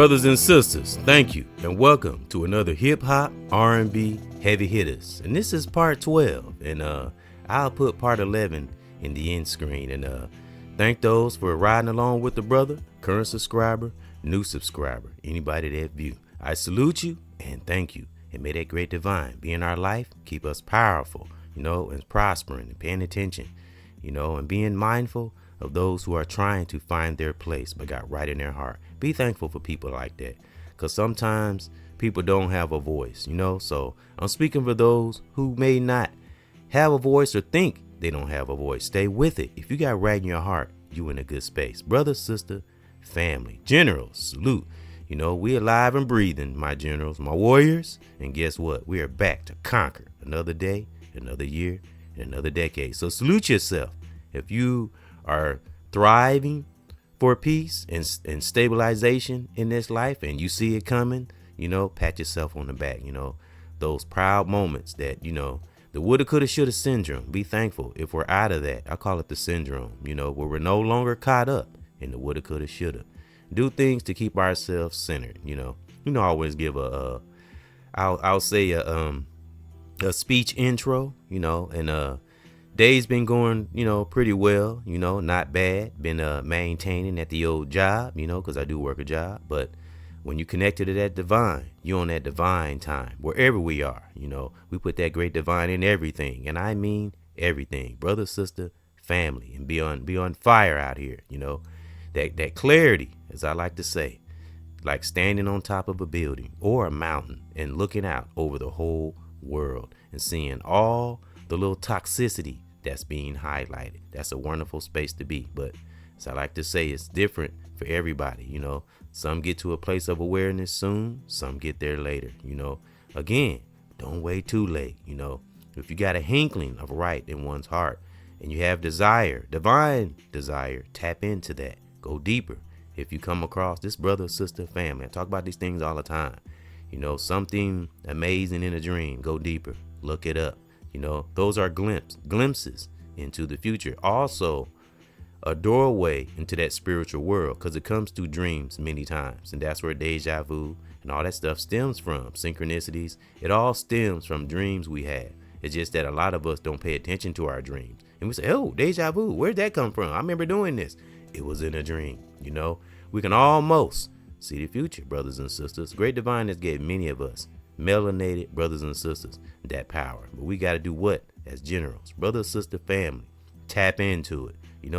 Brothers and sisters, thank you and welcome to another hip-hop R&B heavy hitters. And this is part 12, and I'll put part 11 in the end screen. And thank those for riding along with the brother, current subscriber, new subscriber, anybody that view. I salute you and thank you. And may that great divine be in our life, keep us powerful, and prospering and paying attention, and being mindful of those who are trying to find their place but got right in their heart. Be thankful for people like that, because sometimes people don't have a voice, so I'm speaking for those who may not have a voice or think they don't have a voice. Stay with it. If you got right in your heart, you in a good space. Brother, sister, family, generals, salute. We alive and breathing, my generals, my warriors. And guess what? We are back to conquer another day, another year, and another decade. So salute yourself. If you are thriving for peace and stabilization in this life and you see it coming, pat yourself on the back. Those proud moments that, the woulda, coulda, shoulda syndrome. Be thankful if we're out of that. I call it the syndrome, where we're no longer caught up in the woulda, coulda, shoulda. Do things to keep ourselves centered. Always give I'll say a speech intro, and day's been going, pretty well, not bad. Been maintaining at the old job, because I do work a job. But when you connected to that divine, you're on that divine time wherever we are. We put that great divine in everything, and I mean everything. Brother, sister, family, and be on fire out here. That clarity, as I like to say, like standing on top of a building or a mountain and looking out over the whole world and seeing all the little toxicity that's being highlighted. That's a wonderful space to be. But as I like to say, it's different for everybody. Some get to a place of awareness soon, some get there later. Again, don't wait too late. If you got a hinkling of right in one's heart and you have desire, divine desire, tap into that. Go deeper. If you come across this brother, sister, family, I talk about these things all the time. Something amazing in a dream, go deeper, look it up. Those are glimpses into the future. Also, a doorway into that spiritual world, because it comes through dreams many times. And that's where deja vu and all that stuff stems from. Synchronicities. It all stems from dreams we have. It's just that a lot of us don't pay attention to our dreams. And we say, oh, deja vu, where'd that come from? I remember doing this. It was in a dream. We can almost see the future, brothers and sisters. Great divine has gave many of us melanated brothers and sisters that power. But we got to do what? As generals, brother, sister, family, tap into it.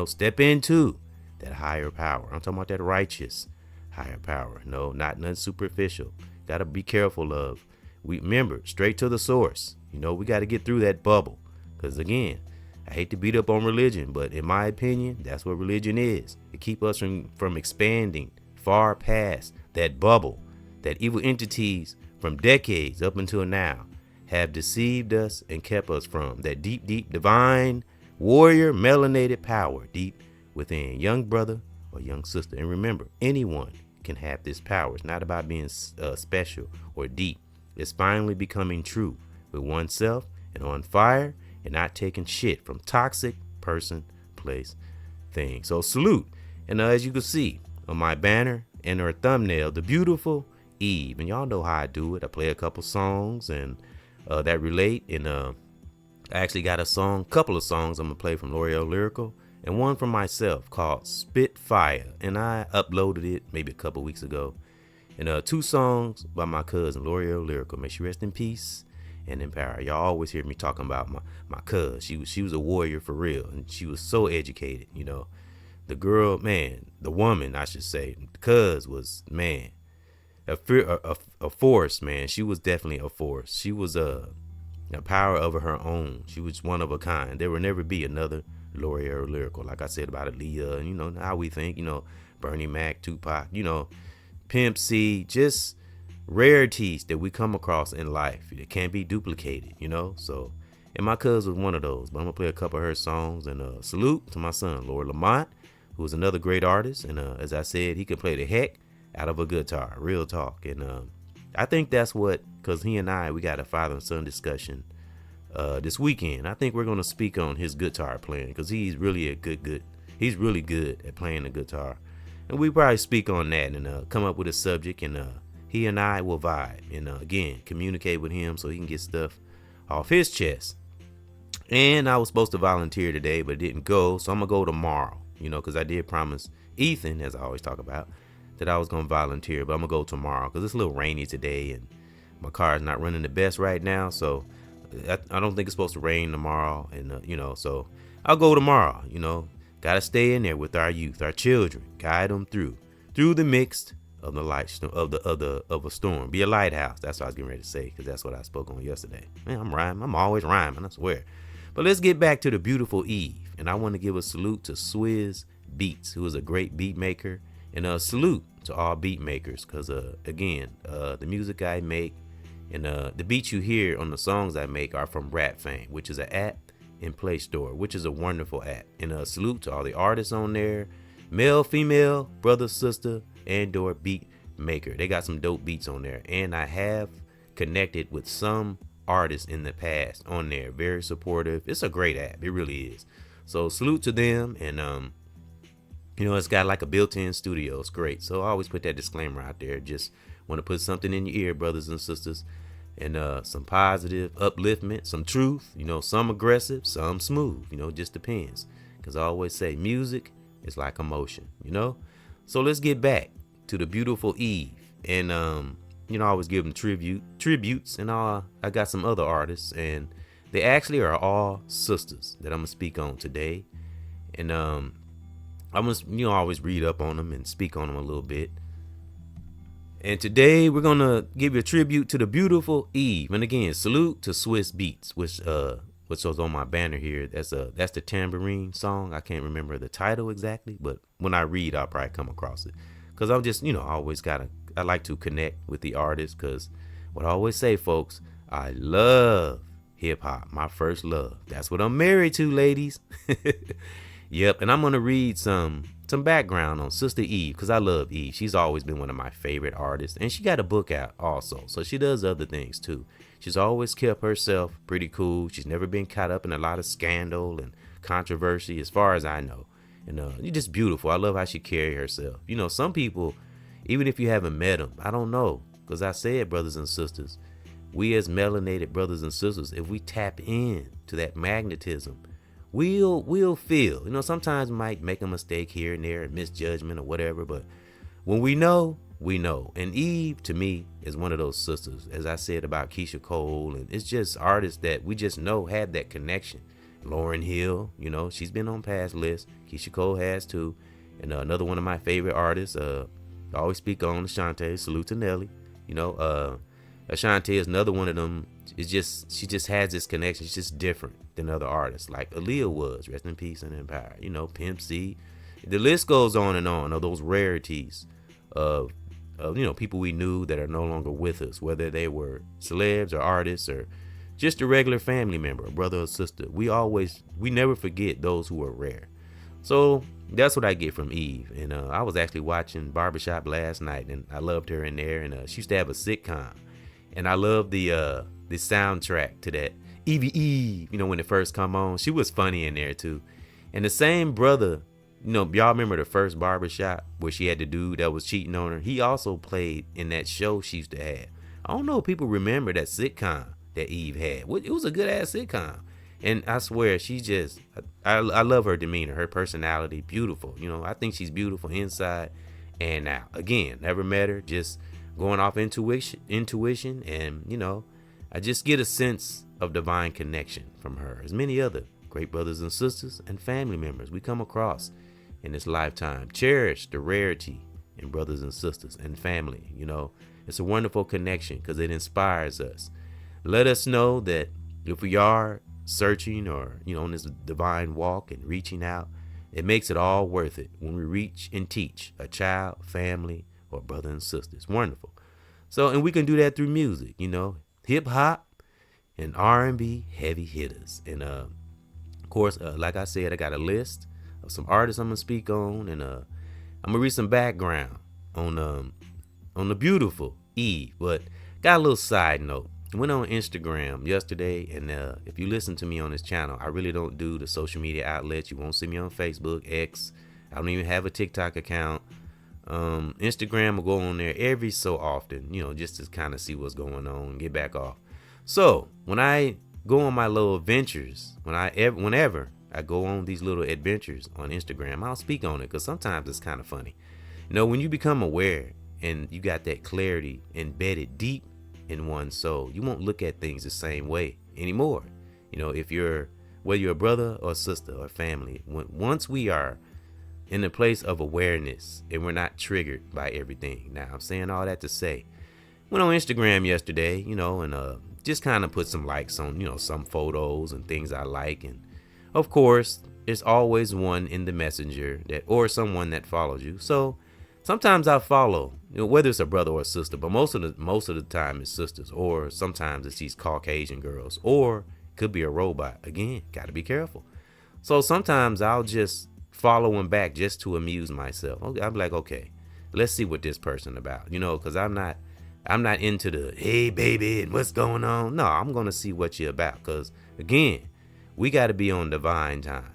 Step into that higher power. I'm talking about that righteous higher power. No, not nothing superficial. Got to be careful of. We remember straight to the source. We got to get through that bubble. Because again, I hate to beat up on religion, but in my opinion, that's what religion is. It keeps us from expanding far past that bubble that evil entities from decades up until now have deceived us and kept us from that deep, deep divine warrior melanated power deep within. Young brother or young sister. And remember, anyone can have this power. It's not about being special or deep. It's finally becoming true with oneself and on fire and not taking shit from toxic person, place, thing. So salute. And as you can see on my banner and her thumbnail, the beautiful Eve. And y'all know how I do it. I play a couple songs and that relate. And I actually got couple of songs I'm going to play from L'Oreal Lyrical. And one from myself called Spitfire. And I uploaded it maybe a couple weeks ago. And 2 songs by my cousin, L'Oreal Lyrical. May she rest in peace and in power. Y'all always hear me talking about my cuz. She was a warrior for real. And she was so educated, The girl, man, the woman, I should say, cuz was, man, a force, man. She was definitely a force. She was a power of her own. She was one of a kind. There will never be another L'Oreal Lyrical. Like I said about Aaliyah, and how we think, Bernie Mac, Tupac, Pimp C, just rarities that we come across in life. It can't be duplicated, So, and my cuz was one of those. But I'm gonna play a couple of her songs and salute to my son, Lord Lamont, who is another great artist. And as I said, he can play the heck out of a guitar, real talk. And I think that's what, because he and we got a father and son discussion this weekend. I think we're going to speak on his guitar playing, because he's really he's really good at playing the guitar. and we probably speak on that and come up with a subject, and he and I will vibe and again communicate with him so he can get stuff off his chest. And I was supposed to volunteer today, but didn't go, so I'm gonna go tomorrow. Because I did promise Ethan, as I always talk about, that I was gonna volunteer, but I'm gonna go tomorrow because it's a little rainy today and my car is not running the best right now. So I don't think it's supposed to rain tomorrow, and so I'll go tomorrow. Gotta stay in there with our youth, our children, guide them through the mixed of the light of a storm. Be a lighthouse. That's what I was getting ready to say, because that's what I spoke on yesterday. Man, I'm rhyming. I'm always rhyming, I swear. But let's get back to the beautiful Eve, and I want to give a salute to Swizz Beats, who is a great beat maker, and a salute to all beat makers, because again, the music I make and the beats you hear on the songs I make are from Rap Fame, which is an app and Play Store, which is a wonderful app. And a salute to all the artists on there, male, female, brother, sister, and or beat maker. They got some dope beats on there, and I have connected with some artists in the past on there. Very supportive. It's a great app. It really is. So salute to them. And it's got like a built-in studio. It's great. So I always put that disclaimer out there. Just want to put something in your ear, brothers and sisters, and some positive upliftment, some truth, some aggressive, some smooth, just depends. Because I always say music is like emotion, So let's get back to the beautiful Eve. And I always give them tributes, and I got some other artists, and they actually are all sisters that I'm gonna speak on today. And I'm gonna always read up on them and speak on them a little bit. And today we're gonna give you a tribute to the beautiful Eve. And again, salute to Swizz Beats, which was on my banner here. That's the tambourine song. I can't remember the title exactly, but when I read, I'll probably come across it. Cause I'm just, I like to connect with the artist, cause what I always say, folks, I love hip hop, my first love. That's what I'm married to, ladies. Yep. And I'm gonna read some background on Sister Eve, because I love Eve. She's always been one of my favorite artists, and she got a book out also, so she does other things too. She's always kept herself pretty cool. She's never been caught up in a lot of scandal and controversy, as far as I know. And you're just beautiful. I love how she carry herself. Some people, even if you haven't met them, I don't know, because I said, brothers and sisters, we as melanated brothers and sisters, if we tap in to that magnetism, we'll feel. Sometimes we might make a mistake here and there, misjudgment or whatever, but when we know, we know. And Eve, to me, is one of those sisters, as I said about Keisha Cole, and it's just artists that we just know have that connection. Lauryn Hill, she's been on past lists. Keisha Cole has too. And another one of my favorite artists, I always speak on, Ashanti. Salute to Nelly. Ashanti is another one of them. She just has this connection. She's just different than other artists, like Aaliyah was. Rest in peace and empire. Pimp C. The list goes on and on of those rarities of people we knew that are no longer with us, whether they were celebs or artists or just a regular family member, a brother or sister. We never forget those who are rare. So that's what I get from Eve. And I was actually watching Barbershop last night, and I loved her in there. And she used to have a sitcom, and I love the soundtrack to that. Eve, when it first come on, she was funny in there too. And the same brother, y'all remember the first Barbershop where she had the dude that was cheating on her? He also played in that show she used to have. I don't know if people remember that sitcom that Eve had. It was a good ass sitcom. And I swear, I love her demeanor, her personality, beautiful. I think she's beautiful inside and out. Again, never met her, just going off intuition, and I just get a sense of divine connection from her, as many other great brothers and sisters and family members we come across in this lifetime. Cherish the rarity in brothers and sisters and family. It's a wonderful connection because it inspires us. Let us know that if we are searching or, on this divine walk and reaching out, it makes it all worth it when we reach and teach a child, family, or brother and sister. It's wonderful. So, and we can do that through music, hip hop and R&B heavy hitters. And of course, like I said, I got a list of some artists I'm gonna speak on, and I'm gonna read some background on the beautiful Eve. But got a little side note. I went on Instagram yesterday, and if you listen to me on this channel, I really don't do the social media outlets. You won't see me on Facebook, X. I don't even have a TikTok account. Instagram will go on there every so often, just to kind of see what's going on and get back off. So when I go on my little adventures, whenever I go on these little adventures on Instagram, I'll speak on it because sometimes it's kind of funny. When you become aware and you got that clarity embedded deep in one's soul, you won't look at things the same way anymore. If whether you're a brother or sister or family, once we are in the place of awareness and we're not triggered by everything. Now, I'm saying all that to say, went on Instagram yesterday, and just kind of put some likes on, some photos and things I like. And of course, there's always one in the messenger or someone that follows you. So sometimes I follow, whether it's a brother or a sister, but most of the time it's sisters, or sometimes it's these Caucasian girls, or could be a robot. Again, got to be careful. So sometimes I'll just follow them back just to amuse myself. I'm like, okay, let's see what this person about, because I'm not into the, hey baby, and what's going on? No, I'm going to see what you're about. Because again, we got to be on divine time,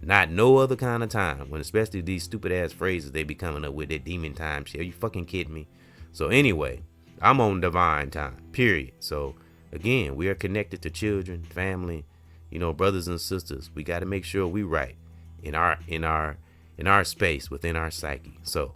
not no other kind of time, when especially these stupid ass phrases they be coming up with, that demon time shit. Are you fucking kidding me? So anyway, I'm on divine time, period. So again, we are connected to children, family, brothers and sisters. We got to make sure we right in our space, within our psyche. So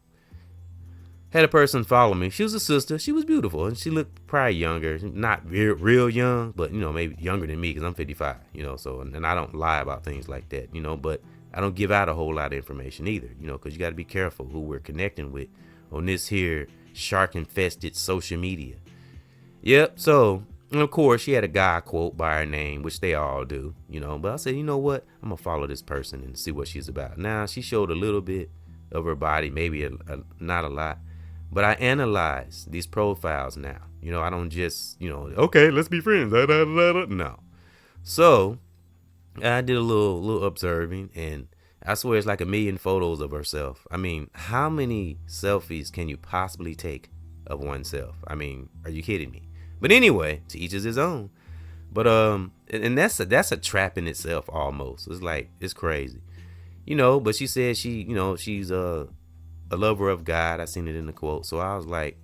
had a person follow me. She was a sister. She was beautiful, and she looked probably younger, not real young, but maybe younger than me, because I'm 55. So, and I don't lie about things like that. But I don't give out a whole lot of information either. Because you got to be careful who we're connecting with on this here shark infested social media. Yep. So, and of course, she had a guy quote by her name, which they all do, but I said, you know what? I'm going to follow this person and see what she's about. Now, she showed a little bit of her body, maybe not a lot, but I analyze these profiles now. I don't just, okay, let's be friends. No. So I did a little observing, and I swear it's like 1 million photos of herself. I mean, how many selfies can you possibly take of oneself? I mean, are you kidding me? But anyway, to each is his own. But and that's a trap in itself almost. It's like, it's crazy, But she said she's a lover of God. I seen it in the quote. So I was like,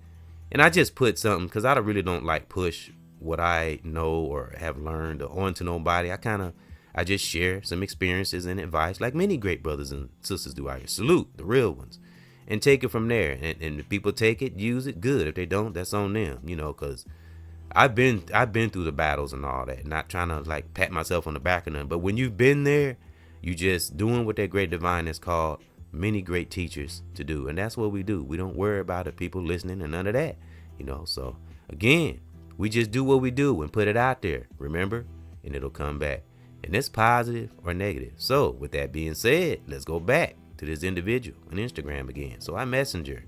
and I just put something, because I really don't like push what I know or have learned onto nobody. I just share some experiences and advice, like many great brothers and sisters do out here. Salute the real ones, and take it from there. And if people take it, use it, good. If they don't, that's on them, because I've been through the battles and all that, not trying to like pat myself on the back or nothing. But when you've been there, you just doing what that great divine has called many great teachers to do. And that's what we do. We don't worry about the people listening and none of that, So again, we just do what we do and put it out there, remember, and it'll come back. And it's positive or negative. So with that being said, let's go back to this individual on Instagram again. So I messaged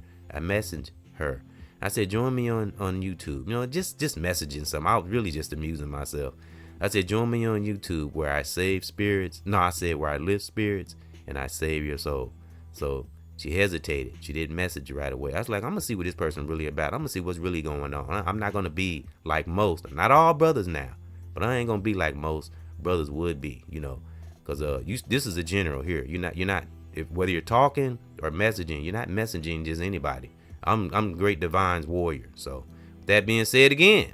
her. I said, join me on YouTube. Just messaging something. I was really just amusing myself. I said, join me on YouTube where I save spirits. No, I said where I lift spirits and I save your soul. So she hesitated. She didn't message right away. I was like, I'm going to see what this person really about. I'm going to see what's really going on. I'm not going to be like most. Not all brothers now. But I ain't going to be like most brothers would be, Because this is a general here. You're not, whether you're talking or messaging, you're not messaging just anybody. I'm great divine's warrior. So that being said again,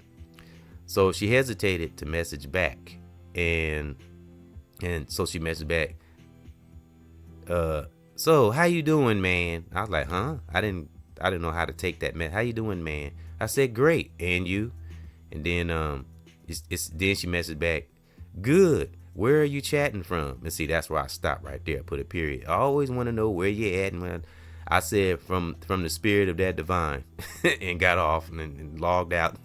so she hesitated to message back, and so she messaged back, so how you doing, man? I was like, huh? I didn't know how to take that, man. How you doing, man? I said, great. And you? And then then she messaged back, good. Where are you chatting from? And see, that's where I stopped right there. Put a period. I always want to know where you at. And when I said from the spirit of that divine, and got off and logged out.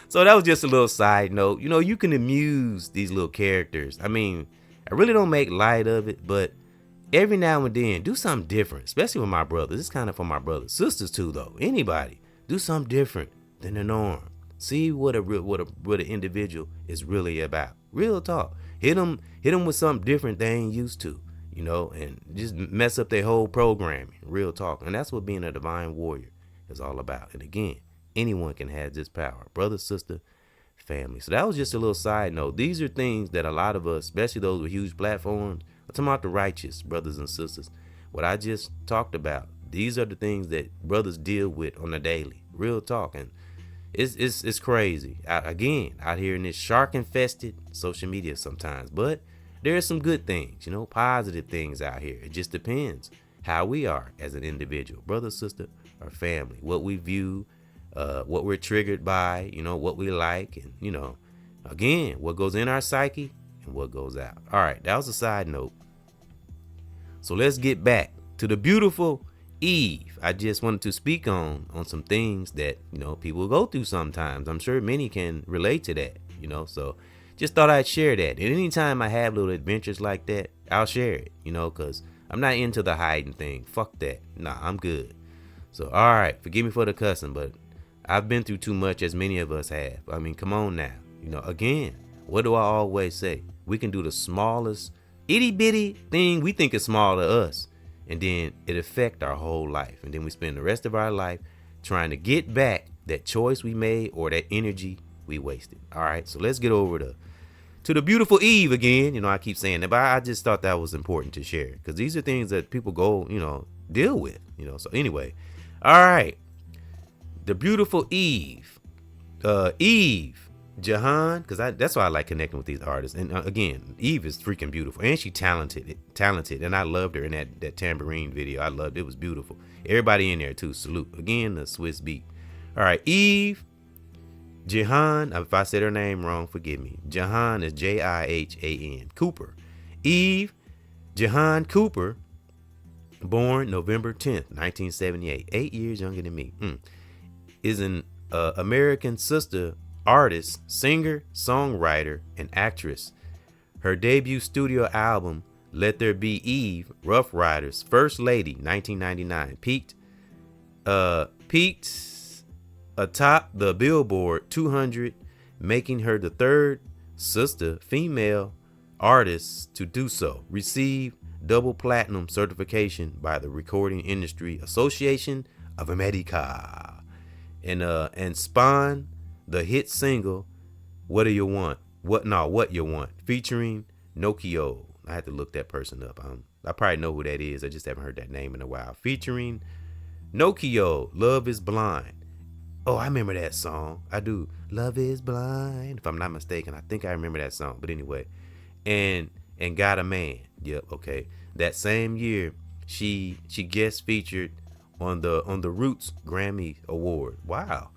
So that was just a little side note. You can amuse these little characters. I mean, I really don't make light of it, but every now and then do something different, especially with my brothers. It's kind of for my brothers, sisters too, though. Anybody, do something different than the norm. See what an individual is really about. Real talk. Hit them with something different they ain't used to, and just mess up their whole programming. Real talk. And that's what being a divine warrior is all about. And again, anyone can have this power. Brother, sister, family. So that was just a little side note. These are things that a lot of us, especially those with huge platforms, I'm talking about the righteous brothers and sisters. What I just talked about, These are the things that brothers deal with on a daily. Real talk. And it's crazy. Again, out here in this shark infested social media sometimes. But there are some good things, positive things out here. It just depends how we are as an individual, brother, sister, or family, what we view, what we're triggered by, what we like, and, again, what goes in our psyche and what goes out. All right, that was a side note. So let's get back to the beautiful Eve. I just wanted to speak on some things that, people go through sometimes. I'm sure many can relate to that, so just thought I'd share that. And anytime I have little adventures like that, I'll share it, because I'm not into the hiding thing. Fuck that. Nah, I'm good. So, all right, forgive me for the cussing, but I've been through too much, as many of us have. I mean, come on now. Again, what do I always say? We can do the smallest itty bitty thing we think is small to us, and then it affect our whole life. And then we spend the rest of our life trying to get back that choice we made or that energy we wasted. All right, so let's get over to the beautiful Eve again. I keep saying that, but I just thought that was important to share, because these are things that people go, deal with, So anyway, all right, the beautiful Eve, Eve Jahan, because that's why I like connecting with these artists. And again, Eve is freaking beautiful, and she talented, and I loved her in that tambourine video. I loved it. It was beautiful. Everybody in there too. Salute again, the Swiss beat. All right, Eve Jahan. If I said her name wrong, forgive me. Jahan is Jihan Cooper. Eve Jahan Cooper, born November 10th, 1978, 8 years younger than me, is an American sister artist, singer, songwriter, and actress. Her debut studio album, Let There Be Eve, Rough Riders, First Lady, 1999, peaked atop the Billboard 200, making her the third sister female artist to do so. Received double platinum certification by the Recording Industry Association of America, and spawned the hit single What Do You Want? What You Want, featuring Nokio. I had to look that person up. I probably know who that is. I just haven't heard that name in a while. Featuring Nokio, Love Is Blind. Oh, I remember that song. I do. Love Is Blind. If I'm not mistaken, I think I remember that song. But anyway, and Got a Man. Yep, okay. That same year, she guest featured on the Roots Grammy Award. Wow.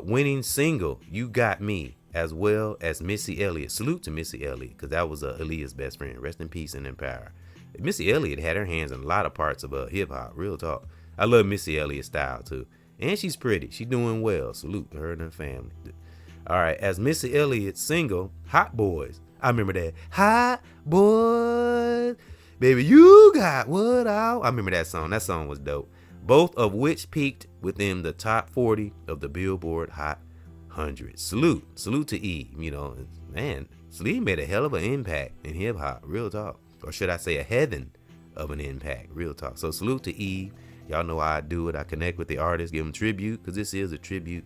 Winning single You Got Me, as well as Missy Elliott. Salute to Missy Elliott, because that was Aaliyah's best friend. Rest in peace and in power. Missy Elliott had her hands in a lot of parts of hip hop. Real talk. I love Missy Elliott's style too, and she's pretty. She's doing well. Salute to her and her family. All right, as Missy Elliott's single Hot Boys. I remember that. Hot Boys, baby, you got what I remember that song. That song was dope. Both of which peaked within the top 40 of the Billboard Hot 100. Salute to Eve. Man, Eve made a hell of an impact in hip hop. Real talk. Or should I say a heaven of an impact. Real talk. So salute to Eve. Y'all know how I do it. I connect with the artists, give them tribute, because this is a tribute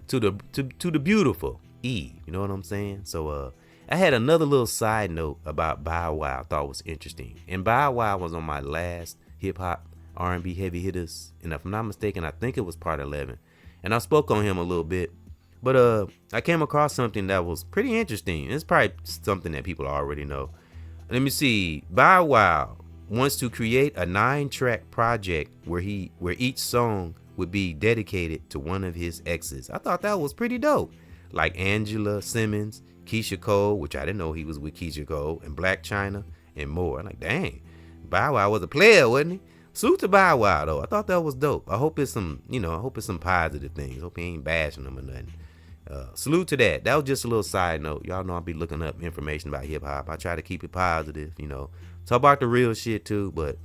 to the beautiful Eve. You know what I'm saying? So I had another little side note about Bow Wow I thought was interesting. And Bow Wow was on my last hip hop R&B heavy hitters, and if I'm not mistaken, I think it was part 11, and I spoke on him a little bit, but I came across something that was pretty interesting. It's probably something that people already know. Let me see. Bow Wow wants to create a 9-track project where each song would be dedicated to one of his exes. I thought that was pretty dope, like Angela Simmons, Keisha Cole, which I didn't know he was with Keisha Cole, and Black China, and more. I'm like, dang, Bow Wow was a player, wasn't he? Salute to Bow Wow though. I thought that was dope. I hope it's some, positive things. Hope he ain't bashing them or nothing. Salute to that. That was just a little side note. Y'all know I'll be looking up information about hip hop. I try to keep it positive, talk about the real shit too, but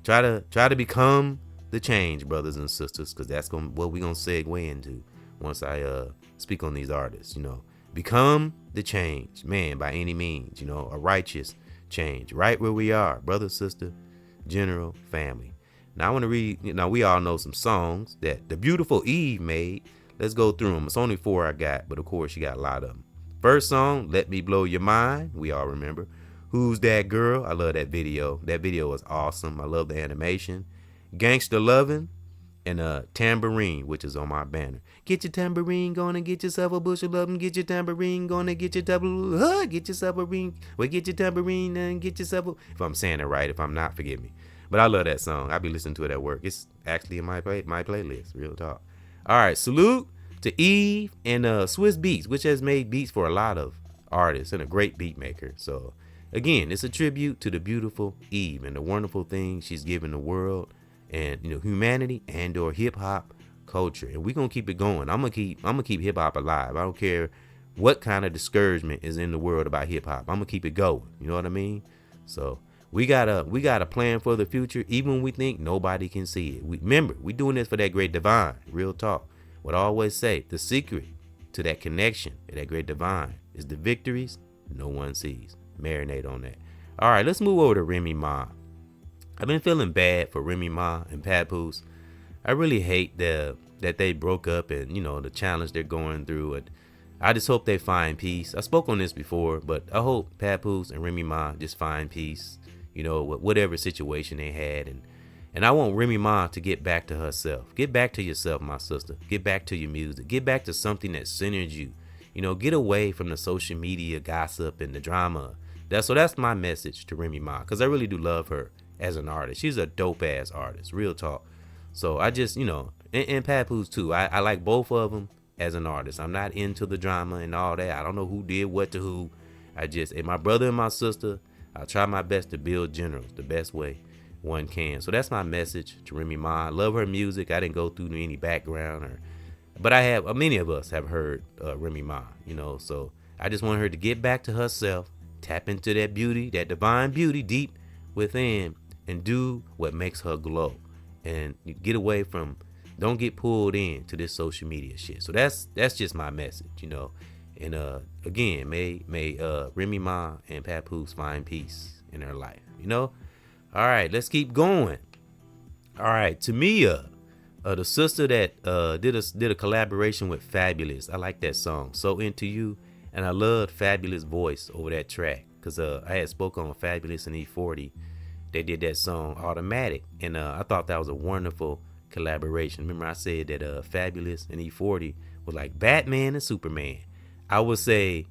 try to become the change, brothers and sisters, because that's what we're gonna segue into once I speak on these artists. Become the change, man, by any means. A righteous change, right where we are, brother, sister, general, family. Now I want to read. We all know some songs that the beautiful Eve made. Let's go through them. It's only 4 I got, but of course she got a lot of them. First song, Let Me Blow Your Mind. We all remember. Who's That Girl? I love that video. That video was awesome. I love the animation. Gangsta Lovin', and Tambourine, which is on my banner. Get your tambourine, gonna get yourself a bushel of 'em. Get your tambourine, gonna get your get yourself a ring. Well, get your tambourine and get yourself a. If I'm saying it right, if I'm not, forgive me. But I love that song. I be listening to it at work. It's actually in my playlist. Real talk. All right, salute to Eve and Swiss Beats, which has made beats for a lot of artists and a great beat maker. So again, it's a tribute to the beautiful Eve and the wonderful things she's given the world and humanity and or hip hop culture. And we're gonna keep it going. I'm gonna keep hip hop alive. I don't care what kind of discouragement is in the world about hip hop. I'm gonna keep it going. You know what I mean? So we got a plan for the future, even when we think nobody can see it. Remember, we doing this for that great divine. Real talk. What I always say, the secret to that connection, to that great divine, is the victories no one sees. Marinate on that. All right, let's move over to Remy Ma. I've been feeling bad for Remy Ma and Papoose. I really hate that they broke up and the challenge they're going through. And I just hope they find peace. I spoke on this before, but I hope Papoose and Remy Ma just find peace. Whatever situation they had, and I want Remy Ma to get back to herself. Get back to yourself, my sister. Get back to your music. Get back to something that centers you. Get away from the social media gossip and the drama. That's my message to Remy Ma, because I really do love her as an artist. She's a dope ass artist, real talk. So I just, and Papoose too. I like both of them as an artist. I'm not into the drama and all that. I don't know who did what to who. My brother and my sister, I'll try my best to build generals the best way one can. So that's my message to Remy Ma. I love her music. I didn't go through any background but many of us have heard Remy Ma, so I just want her to get back to herself, tap into that beauty, that divine beauty deep within, and do what makes her glow, and get away from, don't get pulled into this social media shit. So that's just my message, and again, may Remy Ma and Papoose find peace in her life, all right, let's keep going. All right, Tamia, the sister that did a collaboration with Fabulous. I like that song, So Into You, and I loved Fabulous voice over that track, because I had spoke on Fabulous and E40. They did that song Automatic, and I thought that was a wonderful collaboration. Remember I said that Fabulous and E40 was like Batman and Superman. I would say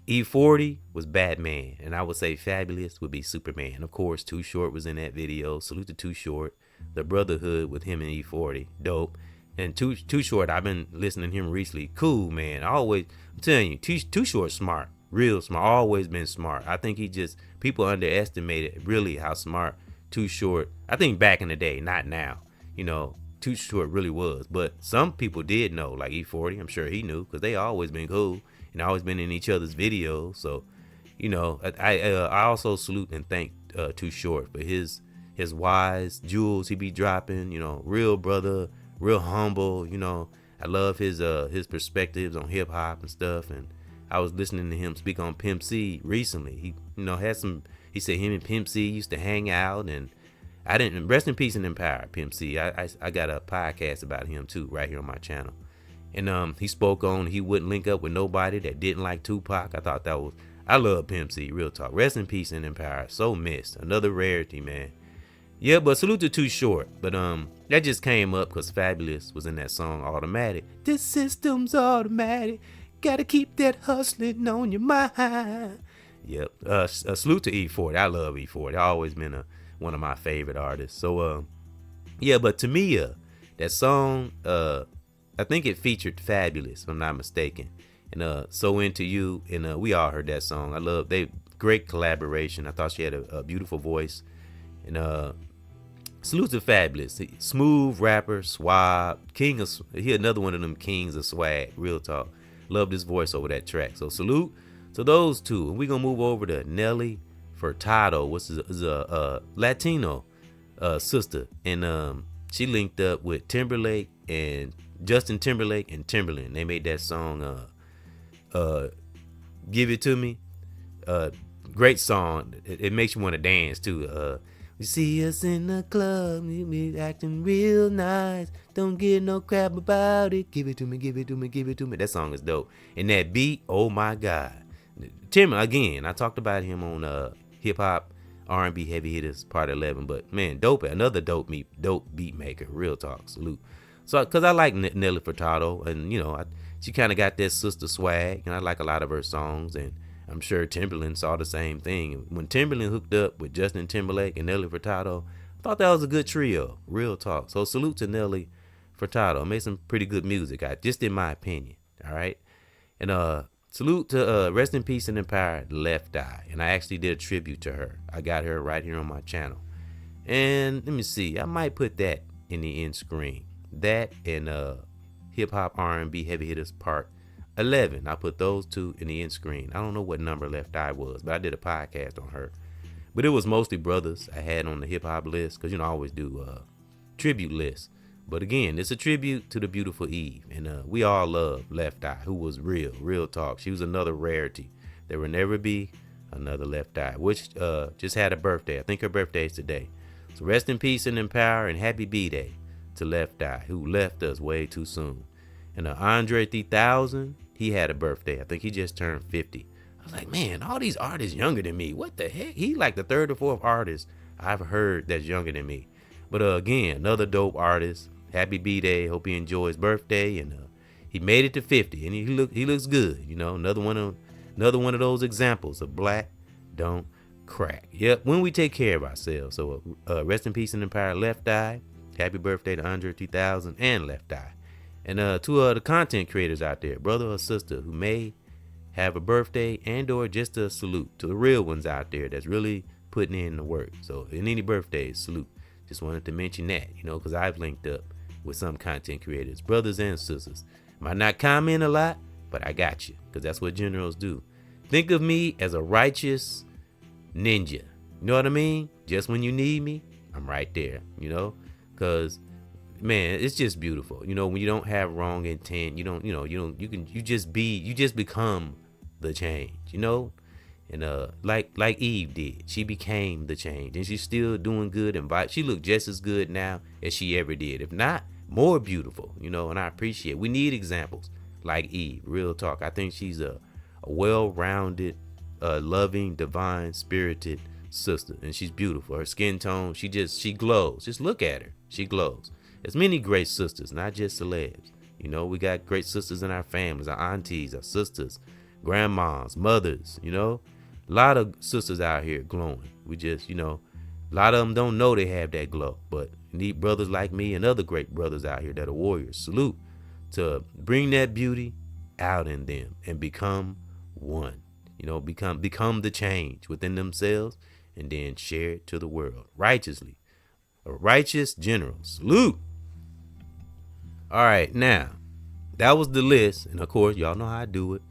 E40 was Batman, and I would say Fabulous would be Superman. Of course, Too Short was in that video. Salute to Too Short. The brotherhood with him and E40, dope. And Too Short, I've been listening to him recently. Cool, man. I'm telling you, Too Short smart, real smart. Always been smart. I think people underestimated really how smart Too Short. I think back in the day, not now. Too Short really was, but some people did know, like E40. I'm sure he knew, because they always been cool and always been in each other's videos. So, I also salute and thank Too Short for his wise jewels he be dropping, real brother, real humble, I love his perspectives on hip hop and stuff. And I was listening to him speak on Pimp C recently. He he said him and Pimp C used to hang out, and I didn't, rest in peace and in power, Pimp C. I got a podcast about him too, right here on my channel. And he spoke on he wouldn't link up with nobody that didn't like Tupac. I love Pimp C, real talk. Rest in peace and in power. So missed. Another rarity, man. Yeah, but salute to Too Short. But that just came up because Fabulous was in that song Automatic. This system's automatic. Gotta keep that hustling on your mind. Yep. Salute to E40. I love E40. Always been one of my favorite artists. So yeah, but Tamia, that song, I think it featured Fabulous, if I'm not mistaken. And So Into You, and we all heard that song. Great collaboration. I thought she had a beautiful voice. And salute to Fabulous, smooth rapper, suave, he another one of them kings of swag, real talk. Loved his voice over that track. So salute to those two. And we're gonna move over to Nelly Furtado, which is a Latino sister, and she linked up with Timberlake and Justin Timberlake and Timberland. They made that song Give It To Me. Great song. It makes you want to dance too. You see us in the club, we be acting real nice. Don't get no crap about it. Give it to me, give it to me, give it to me. That song is dope. And that beat, oh my God. Tim, again, I talked about him on Hip Hop R&B Heavy Hitters Part 11. But man, another dope beat maker. Real talk, salute. So, cause I like Nelly Furtado, and she kind of got that sister swag, and I like a lot of her songs, and I'm sure Timberland saw the same thing. When Timberland hooked up with Justin Timberlake and Nelly Furtado, I thought that was a good trio. Real talk. So salute to Nelly Furtado. Made some pretty good music, just in my opinion. All right, and salute to rest in peace and in power, Left Eye, and I actually did a tribute to her. I got her right here on my channel, and let me see, I might put that in the end screen. That and Hip Hop R&B Heavy Hitters Part 11. I put those two in the end screen. I don't know what number Left Eye was, but I did a podcast on her. But it was mostly brothers I had on the hip hop list, because I always do tribute lists. But again, it's a tribute to the beautiful Eve, and we all love Left Eye, who was real talk. She was another rarity. There will never be another Left Eye, which just had a birthday. I think her birthday is today. So rest in peace and in power, and happy B-Day to Left Eye, who left us way too soon. And Andre 3000, he had a birthday. I think he just turned 50. I was like, man, all these artists younger than me. What the heck? He like the third or fourth artist I've heard that's younger than me. But again, another dope artist. Happy B-Day. Hope he enjoys birthday, and he made it to 50, and he looks good. Another one of those examples of black don't crack. Yep, when we take care of ourselves. So rest in peace and in power, Left Eye. Happy birthday to Andre 3000 and Left Eye. And to the content creators out there, brother or sister who may have a birthday, and or just a salute to the real ones out there that's really putting in the work. So in any birthdays, salute. Just wanted to mention that, because I've linked up with some content creators, brothers and sisters. Might not comment a lot, but I got you, because that's what generals do. Think of me as a righteous ninja. You know what I mean? Just when you need me, I'm right there, because man, it's just beautiful. When you don't have wrong intent, you just become the change, and like Eve did, she became the change, and she's still doing good, and she look just as good now as she ever did, if not more beautiful, and I appreciate it. We need examples like Eve. Real talk. I think she's a well-rounded, loving, divine spirited sister, and she's beautiful. Her skin tone, she glows. Just look at her, she glows. There's many great sisters, not just celebs. We got great sisters in our families, our aunties, our sisters, grandmas, mothers, a lot of sisters out here glowing. We just, a lot of them don't know they have that glow, but need brothers like me and other great brothers out here that are warriors. Salute to bring that beauty out in them and become one, become the change within themselves, and then share it to the world righteously. A righteous general. Salute. All right, now that was the list, and of course y'all know how I do it,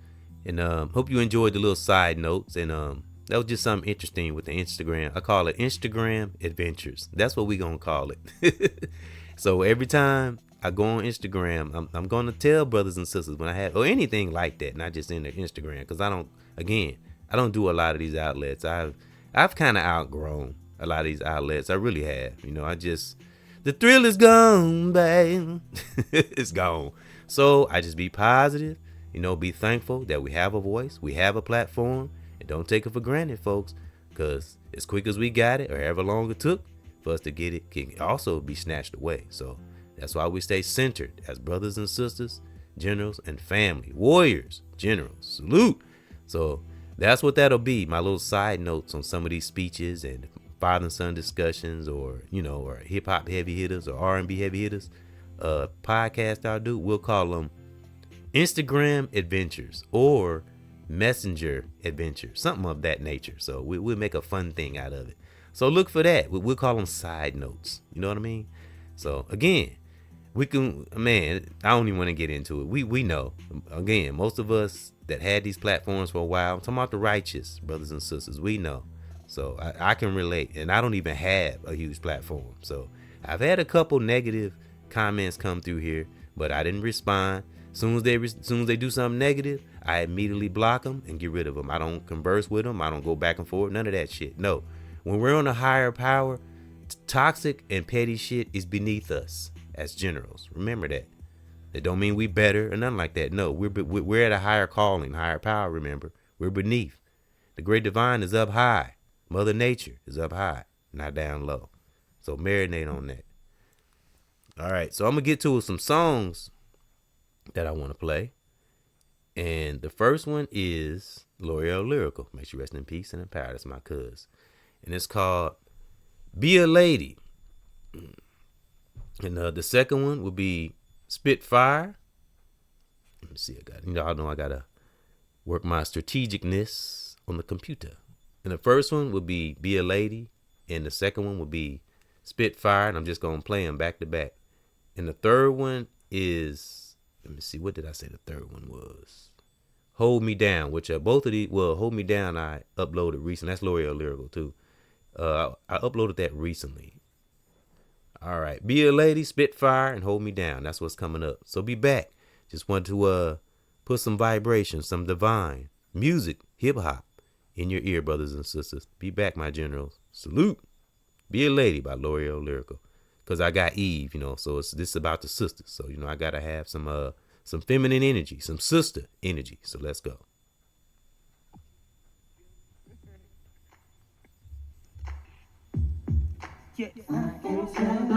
and hope you enjoyed the little side notes, and that was just something interesting with the Instagram. I call it Instagram Adventures. That's what we gonna call it. So every time I go on Instagram, I'm gonna tell brothers and sisters when I have, or anything like that, not just in the Instagram, because I don't do a lot of these outlets. I've kind of outgrown a lot of these outlets. I really have. The thrill is gone, babe. It's gone. So I just be positive, be thankful that we have a voice, we have a platform, and don't take it for granted, folks, because as quick as we got it, or however long it took for us to get it, can also be snatched away. So that's why we stay centered as brothers and sisters, generals and family, warriors, generals. Salute. So that's what that'll be. My little side notes on some of these speeches and father and son discussions, or or hip hop heavy hitters or R&B heavy hitters podcast I'll do. We'll call them Instagram Adventures or Messenger Adventures, something of that nature. So we'll make a fun thing out of it. So look for that. We'll call them side notes. You know what I mean? So again, we can, man, I don't even want to get into it. We know, again, most of us that had these platforms for a while, I'm talking about the righteous brothers and sisters, we know. So I can relate, and I don't even have a huge platform. So I've had a couple negative comments come through here, but I didn't respond. Soon as they do something negative, I immediately block them and get rid of them. I don't converse with them. I don't go back and forth. None of that shit. No, when we're on a higher power, toxic and petty shit is beneath us as generals. Remember that. It don't mean we better or nothing like that. No, we're at a higher calling, higher power. Remember, we're beneath. The great divine is up high. Mother Nature is up high, not down low. So marinate on that. All right, so I'm gonna get to some songs that I want to play. And the first one is L'Oreal Lyrical. Make sure you rest in peace and in power. That's my cuz. And it's called Be a Lady. And the second one will be Spitfire. Let me see. I know I gotta work my strategicness on the computer. And the first one will be a Lady, and the second one will be Spitfire. And I'm just gonna play them back to back. And the third one is, let me see, what did I say the third one was? Hold Me Down, which are both of these. Well, Hold Me Down I uploaded recently. That's L'Oreal Lyrical too. I uploaded that recently. All right, Be a Lady, Spitfire, and Hold Me Down. That's what's coming up. So be back. Just want to put some vibration, some divine music, hip hop in your ear, brothers and sisters. Be back, my generals. Salute. Be a Lady by L'Oreal Lyrical. Cause I got Eve, so this is about the sisters. So I gotta have some feminine energy, some sister energy. So let's go. Yeah. Confined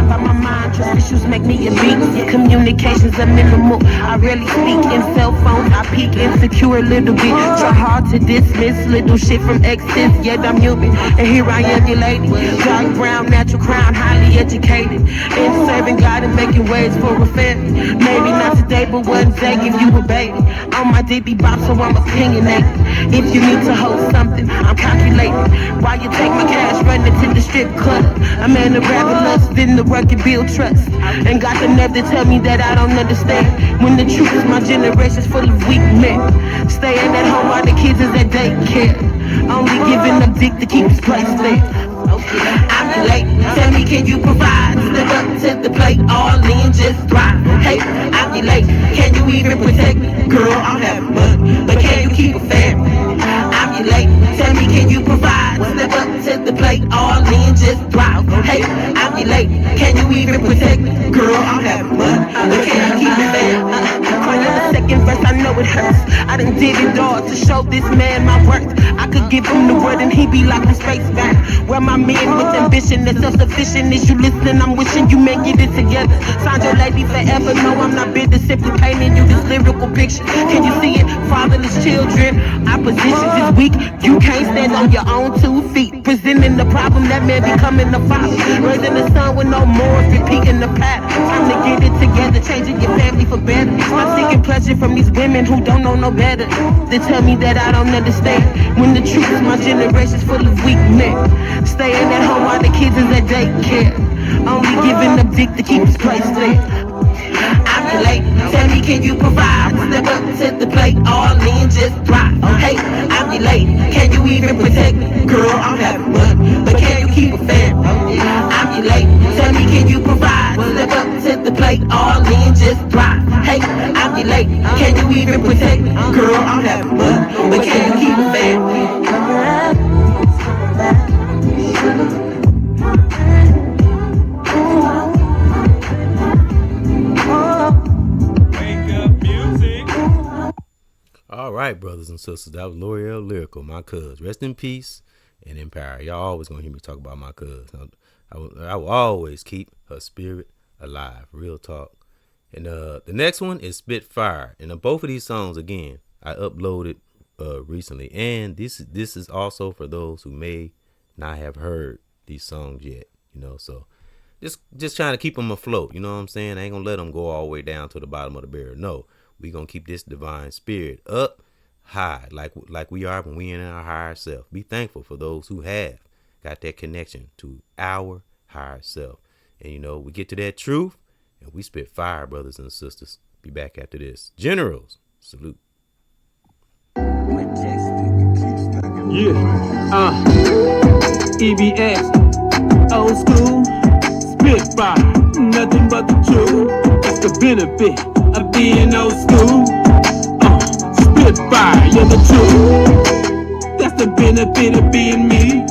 by my mind, trust issues make me a beat. Communications are minimal. I rarely speak in cell phones. I peek insecure a little bit. Try hard to dismiss little shit from exes. Yet I'm human, and here I am, your lady. Dark brown, natural crown, highly educated, and serving God and making ways for a family. Maybe not today, but one day give you a baby. On my DB bop, so I'm opinionated. If you need to hold something, I'm calculating. Why you take my cash, running to the strip club? A man of rather lust than the work and build trust. And got the nerve to tell me that I don't understand. When the truth is my generation's full of weak men. Staying at home while the kids is at daycare. Only giving them dick to keep his place there. I'm your lady, tell me can you provide? Step up to the plate, all in, just thrive. Hey, I'm your lady, can you even protect me? Girl, I'm having money, but can you keep a family? I'm your lady, tell me can you provide? Step up to the plate, all in, just thrive. Hey, I'm your lady, can you even protect me? Girl, I'm having money, but can you keep a family? Crying the second verse, I know it hurts. I done did it all to show this man my worth. I could give him the word and he be like a space back. Where my men with ambition and self-sufficient. Is you listening? I'm wishing you may get it together. Signed your lady forever. No, I'm not bitter. Simply painting you this lyrical picture. Can you see it? Fatherless children. Opposition is weak. You can't stand on your own 2 feet. Presenting the problem, that man becoming the father. Raising the son with no more, repeating the pattern. Time to get it together, changing your family for better. I'm seeking pleasure from these women who don't know no better. They tell me that I don't understand. When the truth is my generation's full of weak men. Staying at home while the kids is at daycare. Only giving them dick to keep his place there. I'm your lady, tell me can you provide? Step up to the plate, all in, just thrive. Hey, I'm your lady, can you even protect me? Girl, I'm having money, but can you keep a family? I'm your lady, tell me can you provide? Step up to the plate, all in, just thrive. Hey, I'm your lady, can you even protect me? Girl, I'm having money, but can you keep a family? All right, brothers and sisters, that was L'Oreal Lyrical, my cuz. Rest in peace and in power. Y'all always gonna hear me talk about my cuz. I will always keep her spirit alive. Real talk. And the next one is Spitfire. And both of these songs, again, I uploaded recently. And this is also for those who may not have heard these songs yet. So just trying to keep them afloat. You know what I'm saying? I ain't gonna let them go all the way down to the bottom of the barrel. No. We gonna keep this divine spirit up high, like we are when we in our higher self. Be thankful for those who have got that connection to our higher self. And we get to that truth and we spit fire, brothers and sisters. Be back after this. Generals, salute. EBX, old school, spitfire, nothing but the truth. It's the benefit of being old school. Spitfire, you're the truth. That's the benefit of being me.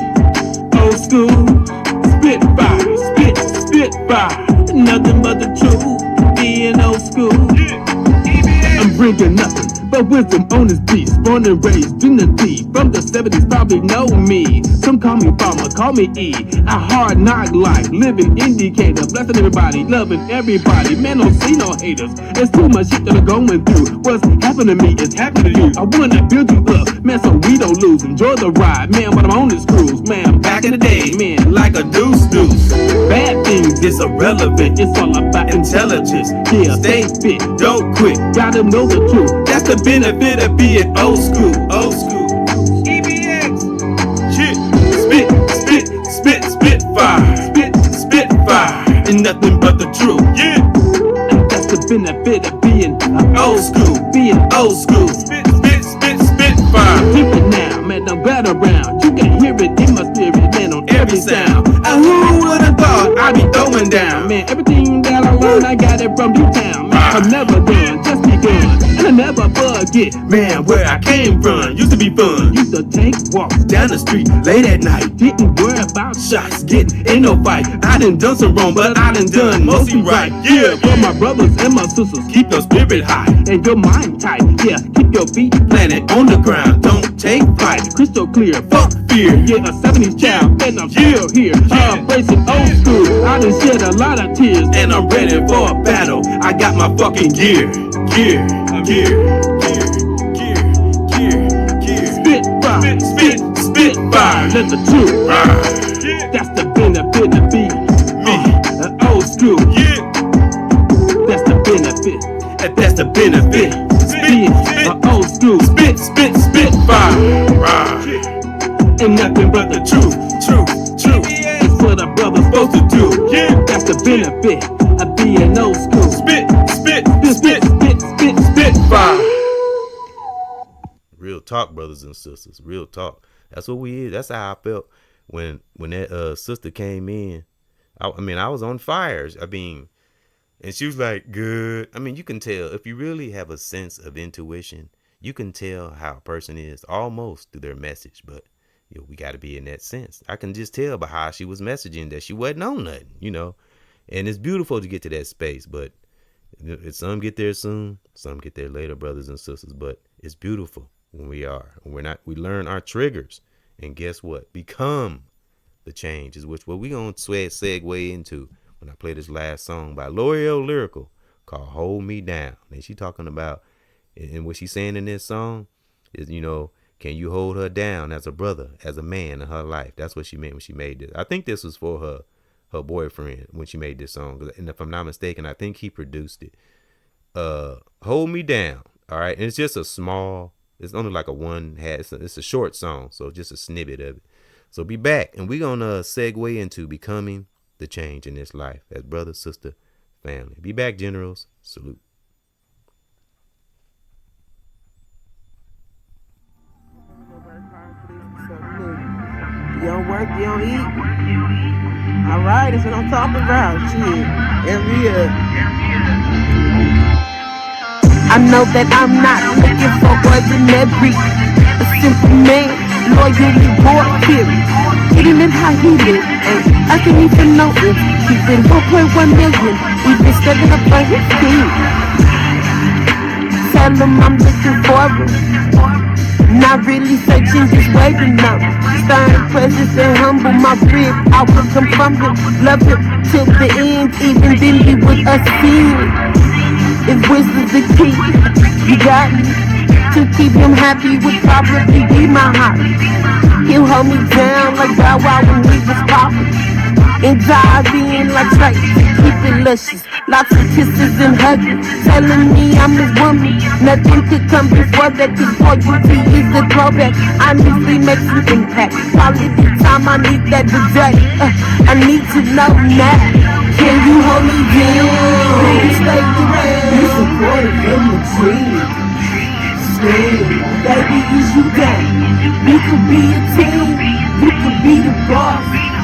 Old school, spitfire, spitfire, nothing but the truth. Being old school. I'm bringing nothing but of wisdom on this beat, born and raised in the D. From the 70s, probably know me. Some call me Farmer, call me E. A hard knock life, living indicator, blessing everybody, loving everybody. Man, don't see no haters. It's too much shit that I'm going through. What's happening to me is happening to you. I wanna build you up, man, so we don't lose. Enjoy the ride, man, when I'm on this cruise, man. Back in the day, man, like a deuce. Bad things is irrelevant. It's all about intelligence. Yeah, stay fit, don't quit. Gotta know the truth. That's the benefit of being old school. Old school. EBX. Shit. Spit fire. Spit fire. And nothing but the truth. Yeah. And that's the benefit of being old school. Being old school. Spit fire. Keep it now, man, I'm glad around. You can hear it in my spirit, man, on every sound. Who would've thought I'd be throwing down? Man, everything that I learned, I got it from U-Town. Man, I'm never done, just begun. And I never forget, man, where I came from. Used to be fun. Used to take walks down the street late at night. Didn't worry about shots, getting in no fight. I done some wrong, but I done mostly right. Yeah, for my brothers and my sisters, keep your spirit high and your mind tight. Yeah, keep your feet planted on the ground. Don't take flight. Crystal clear, fuck fear. Yeah, a 70s child, and I'm still here. Embracing old school. I done shed a lot of tears, and I'm ready for a battle. I got my fucking gear. Spit fire. Let the truth ride. That's the benefit of being me. Old school. Yeah. That's the benefit. That's the benefit. Spit old school. Spit fire. Ride. And nothing but the truth. It's what a brother's supposed to do. Yeah. That's the benefit of being old school. Spit fire. Real talk, brothers and sisters. Real talk. That's what we is. That's how I felt when that sister came in. I was on fire. And she was like, good. I mean, you can tell if you really have a sense of intuition, you can tell how a person is almost through their message. But we got to be in that sense. I can just tell by how she was messaging that she wasn't on nothing, and it's beautiful to get to that space. But some get there soon, some get there later, brothers and sisters. But it's beautiful when we learn our triggers, and guess what? Become the change is what we gonna segue into when I play this last song by L'Oreal Lyrical called "Hold Me Down." And she talking about, and what she's saying in this song is, can you hold her down as a brother, as a man in her life? That's what she meant when she made this. I think this was for her boyfriend when she made this song. And if I'm not mistaken, I think he produced it. Hold Me Down. All right. And it's just it's only like it's a short song. So just a snippet of it. So be back. And we're going to segue into becoming the change in this life as brother, sister, family. Be back, generals. Salute. You don't work, you don't eat. Alright, that's what I'm talking about. Shit. Every year. I know that I'm not looking for ordinary. A simple man, loyalty, war, period. Getting it how he live. I can even know it. Keeping 1.1 million. Even stepping up for his team. Tell him I'm looking forward. Not really searching, just waiting up. Stern presence and humble, my rib. I will come from him, love him till the end. Even then he with us sin. If wisdom's the key, you got me. To keep him happy would probably be my hobby. He'll hold me down like Bow Wow when we was poppin'. And dive in like Drake to keep it luscious. Lots of kisses and hugging, telling me I'm his woman. Nothing could come before that, cause loyalty is the throwback. Honestly makes an impact. Quality time, I need that today. I need to know now. Can you hold me down? Can you stay around? You supported in the dream. Baby, is you down? We could be a team. You could be the boss.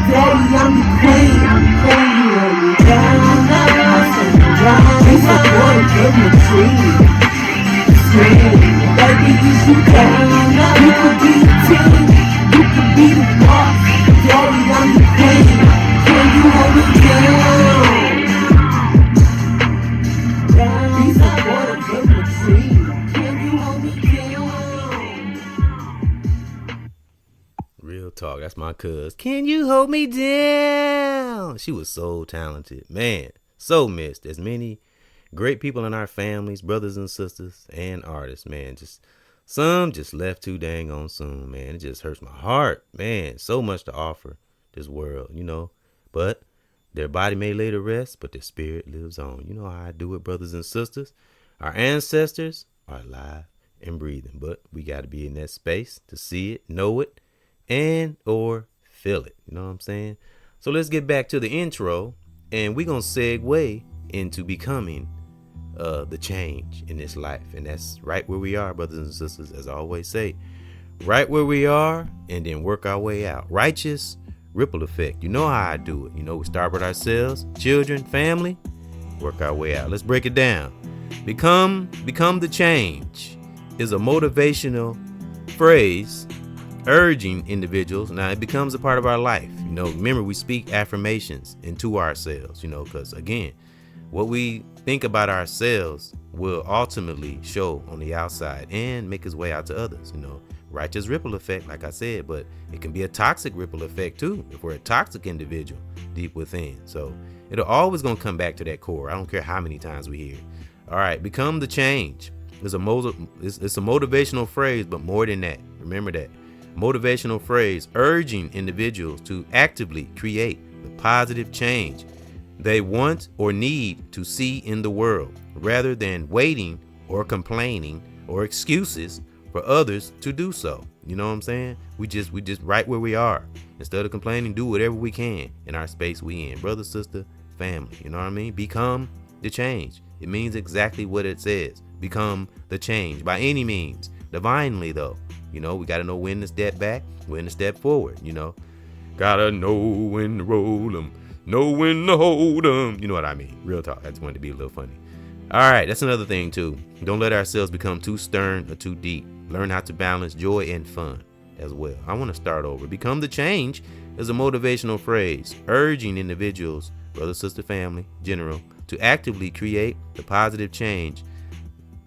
Daddy, I'm the queen. Can you hold me down? I say down. We supported in the dream. Baby, is you down? We could be a team. You could be the boss. Daddy, I'm the queen. Can you hold me down? We supported in the dream. Can you hold me talk. That's my cuz. Can you hold me down? She was so talented. Man, so missed. As many great people in our families, brothers and sisters, and artists, man. Some just left too dang on soon, man. It just hurts my heart, man. So much to offer this world, But their body may lay to rest, but their spirit lives on. You know how I do it, brothers and sisters. Our ancestors are alive and breathing, but we got to be in that space to see it, know it, and or feel it. You know what I'm saying? So let's get back to the intro, and we're going to segue into becoming the change in this life. And that's right where we are, brothers and sisters, as I always say. Right where we are, and then work our way out. Righteous ripple effect. You know how I do it. We start with ourselves, children, family, work our way out. Let's break it down. Become the change is a motivational phrase urging individuals. Now it becomes a part of our life. Remember, we speak affirmations into ourselves, because again, what we think about ourselves will ultimately show on the outside and make its way out to others. Righteous ripple effect, like I said, but it can be a toxic ripple effect too if we're a toxic individual deep within. So it'll always gonna come back to that core. I don't care how many times we hear it. All right, become the change. It's a motivational phrase, but more than that. Remember that. Motivational phrase urging individuals to actively create the positive change they want or need to see in the world, rather than waiting or complaining or excuses for others to do so. You know what I'm saying? We just right where we are. Instead of complaining, do whatever we can in our space we in. Brother, sister, family. You know what I mean? Become the change. It means exactly what it says. Become the change by any means. Divinely though. We gotta know when to step back, when to step forward. Gotta know when to roll 'em, know when to hold 'em. You know what I mean? Real talk. I just wanted to be a little funny. All right, that's another thing too. Don't let ourselves become too stern or too deep. Learn how to balance joy and fun as well. I want to start over. Become the change is a motivational phrase urging individuals, brother, sister, family, general, to actively create the positive change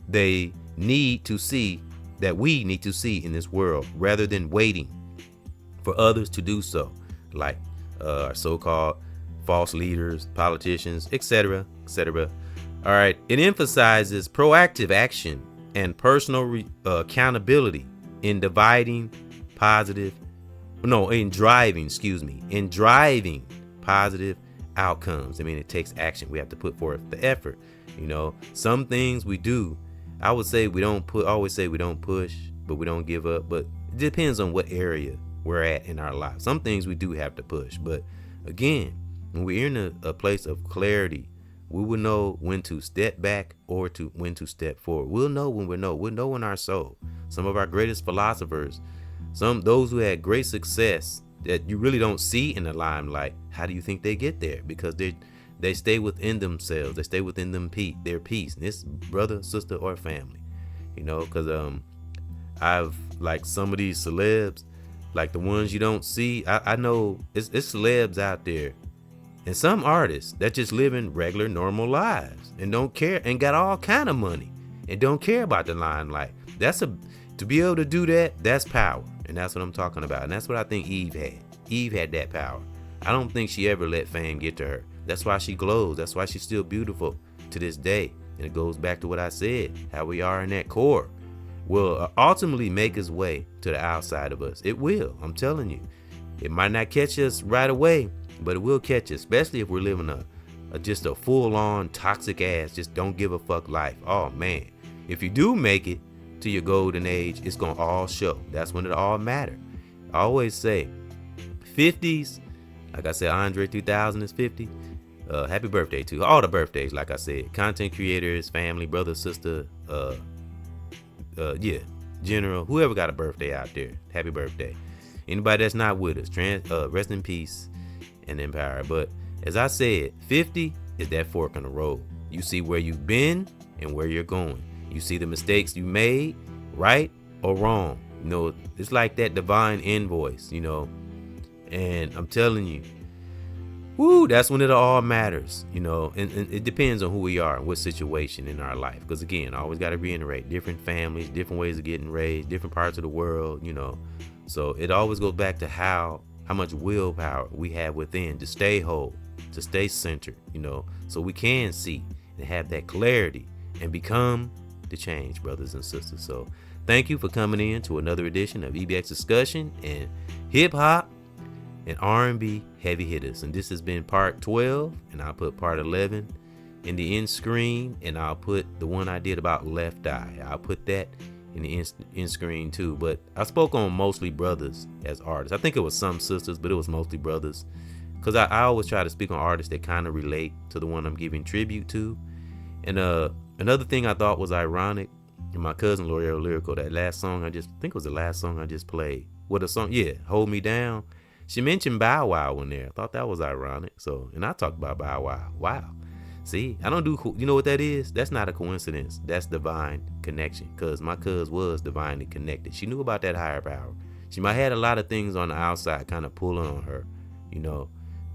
they need to see, that we need to see in this world, rather than waiting for others to do so, like our so-called false leaders, politicians, etc., etc. All right. It emphasizes proactive action and personal accountability in driving positive outcomes. I mean, it takes action. We have to put forth the effort. Some things we do, I would say we don't push, but we don't give up. But it depends on what area we're at in our life. Some things we do have to push. But again, when we're in a place of clarity, we will know when to step back or when to step forward. We'll know when we'll know in our soul. Some of our greatest philosophers, those who had great success that you really don't see in the limelight, how do you think they get there? Because they stay within themselves. They stay within their peace. And it's brother, sister, or family. Because I've like some of these celebs, like the ones you don't see. I know it's celebs out there, and some artists that just living regular, normal lives and don't care, and got all kind of money and don't care about the limelight. To be able to do that, that's power. And that's what I'm talking about. And that's what I think Eve had. Eve had that power. I don't think she ever let fame get to her. That's why she glows. That's why she's still beautiful to this day. And it goes back to what I said, how we are in that core will ultimately make its way to the outside of us. It will. I'm telling you. It might not catch us right away, but it will catch us, especially if we're living just a full-on toxic ass, just don't give a fuck life. Oh man, if you do make it to your golden age, it's gonna all show. That's when it all matter. I always say 50s, like I said, Andre 3000 is 50. Happy birthday to all the birthdays. Like I said, content creators, family, brother, sister, general, whoever got a birthday out there, happy birthday. Anybody that's not with us, rest in peace and in power. But as I said, 50 is that fork in the road. You see where you've been and where you're going. You see the mistakes you made, right or wrong. It's like that divine invoice, and I'm telling you, that's when it all matters, and it depends on who we are and what situation in our life. Because again, I always got to reiterate, different families, different ways of getting raised, different parts of the world, So it always goes back to how much willpower we have within to stay whole, to stay centered, so we can see and have that clarity and become the change, brothers and sisters. So thank you for coming in to another edition of EBX Discussion and Hip Hop and R&B Heavy Hitters. And this has been part 12, and I'll put part 11 in the end screen, and I'll put the one I did about Left Eye. I'll put that in the end screen too. But I spoke on mostly brothers as artists. I think it was some sisters, but it was mostly brothers, because I always try to speak on artists that kind of relate to the one I'm giving tribute to. And another thing I thought was ironic, in my cousin L'Oreal Lyrical, that last song I think it was the last song I just played. What a song, yeah, Hold Me Down. She mentioned Bow Wow in there. I thought that was ironic. So, and I talked about Bow Wow. Wow. See, I don't do, you know what that is? That's not a coincidence. That's divine connection, because my cuz was divinely connected. She knew about that higher power. She might have had a lot of things on the outside kind of pulling on her,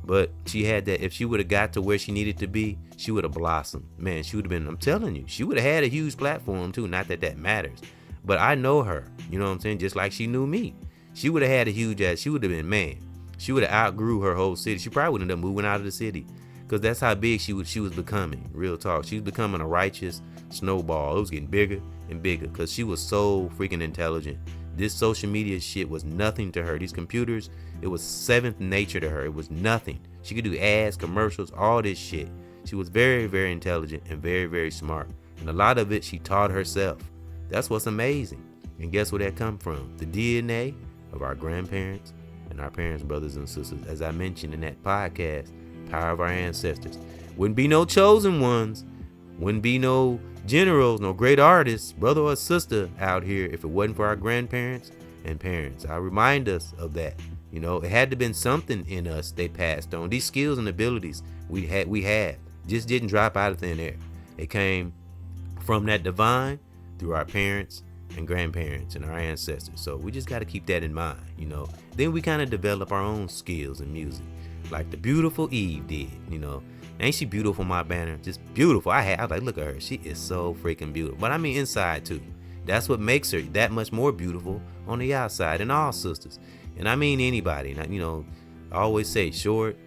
but she had that. If she would have got to where she needed to be, she would have blossomed. Man, she would have been, I'm telling you, she would have had a huge platform too. Not that that matters, but I know her, you know what I'm saying? Just like she knew me. She would have had a huge ass, she would have been, man, she would have outgrew her whole city. She probably would end up moving out of the city, because that's how big she was becoming. Real talk. She was becoming a righteous snowball. It was getting bigger and bigger, because she was so freaking intelligent. This social media shit was nothing to her. These computers, it was seventh nature to her. It was nothing. She could do ads, commercials, all this shit. She was very, very intelligent and very, very smart. And a lot of it she taught herself. That's what's amazing. And guess where that come from? The DNA of our grandparents and our parents, brothers and sisters. As I mentioned in that podcast, Power of Our Ancestors. Wouldn't be no chosen ones. Wouldn't be no generals, no great artists, brother or sister out here if it wasn't for our grandparents and parents. I remind us of that. It had to been something in us they passed on. These skills and abilities we had just didn't drop out of thin air. It came from that divine through our parents and grandparents and our ancestors. So we just got to keep that in mind, Then we kind of develop our own skills in music, like the beautiful Eve did, Ain't she beautiful, my banner? Just beautiful. I was like, look at her. She is so freaking beautiful. But I mean inside too. That's what makes her that much more beautiful on the outside. And all sisters. And I mean anybody. I always say short,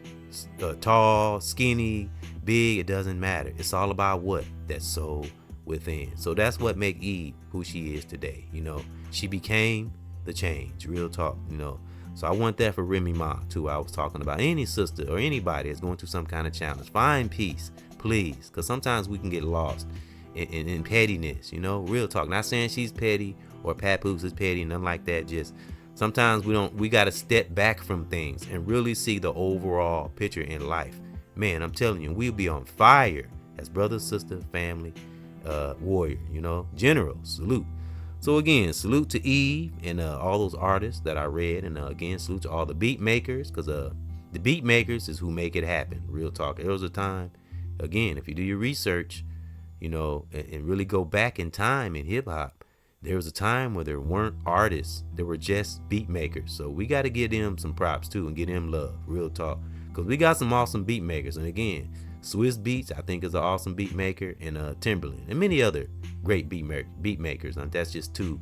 tall, skinny, big. It doesn't matter. It's all about what? That soul within. So that's what make Eve who she is today. She became the change. Real talk, So I want that for Remy Ma too. I was talking about any sister or anybody that's going through some kind of challenge. Find peace, please, because sometimes we can get lost in pettiness. Real talk. Not saying she's petty or Papoose is petty, nothing like that. Just sometimes we got to step back from things and really see the overall picture in life. Man, I'm telling you, we'll be on fire as brother, sister, family, warrior. General salute. So again, salute to Eve and all those artists that I read. And again, salute to all the beat makers, because the beat makers is who make it happen. Real talk. There was a time, again, if you do your research, and really go back in time in hip hop, there was a time where there weren't artists. There were just beat makers. So we got to give them some props too and give them love. Real talk. Because we got some awesome beat makers. And again, Swiss Beats, I think, is an awesome beat maker, and Timberland, and many other great beat makers. And that's just two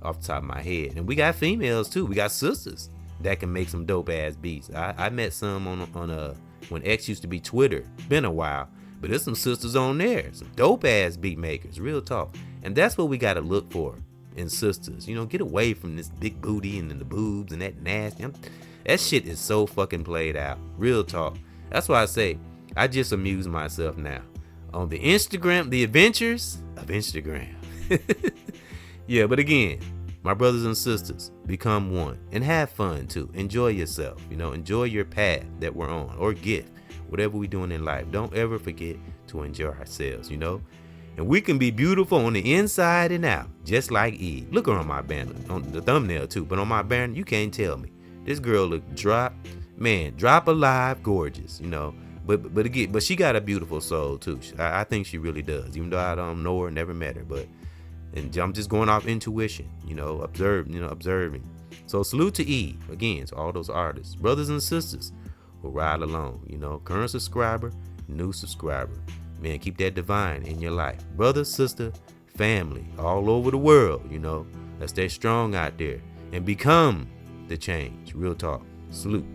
off the top of my head. And we got females too. We got sisters that can make some dope ass beats. I met some on when X used to be Twitter. Been a while, but there's some sisters on there, some dope ass beat makers. Real talk. And that's what we got to look for in sisters. Get away from this big booty and then the boobs and that nasty. That shit is so fucking played out. Real talk. That's why I say, I just amuse myself now on the Instagram, the adventures of Instagram. Yeah, but again, my brothers and sisters, become one and have fun too. Enjoy yourself, enjoy your path that we're on, or gift, whatever we're doing in life. Don't ever forget to enjoy ourselves, And we can be beautiful on the inside and out, just like Eve. Look her on my banner, on the thumbnail too, but on my banner, you can't tell me. This girl look drop alive gorgeous, But she got a beautiful soul too. I think she really does, even though I don't know her, never met her. And I'm just going off intuition, observing. So salute to Eve again, to all those artists, brothers and sisters who ride along. Current subscriber, new subscriber. Man, keep that divine in your life, brother, sister, family, all over the world. Let's stay strong out there and become the change. Real talk. Salute.